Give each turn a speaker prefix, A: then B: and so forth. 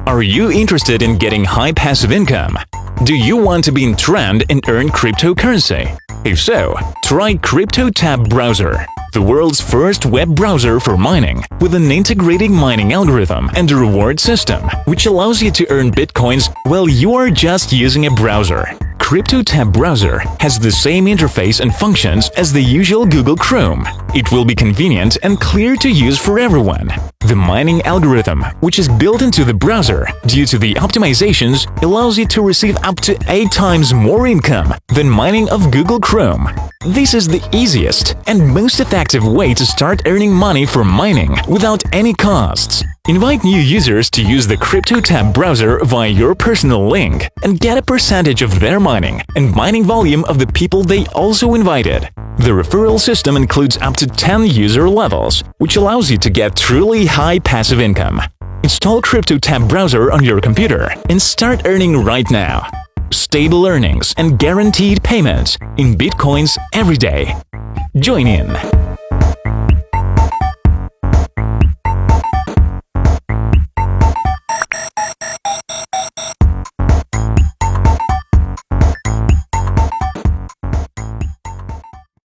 A: Are you interested in getting high passive income? Do you want to be in trend and earn cryptocurrency? If so, try CryptoTab Browser, the world's first web browser for mining, with an integrated mining algorithm and a reward system, which allows you to earn bitcoins while you are just using a browser. CryptoTab Browser has the same interface and functions as the usual Google Chrome. It will be convenient and clear to use for everyone. The mining algorithm, which is built into the browser due to the optimizations, allows you to receive up to 8 times more income than mining of Google Chrome. This is the easiest and most effective way to start earning money from mining without any costs. Invite new users to use the CryptoTab browser via your personal link and get a percentage of their mining and mining volume of the people they also invited. The referral system includes up to 10 user levels, which allows you to get truly high passive income. Install CryptoTab browser on your computer and start earning right now. Stable earnings and guaranteed payments in bitcoins every day. Join in!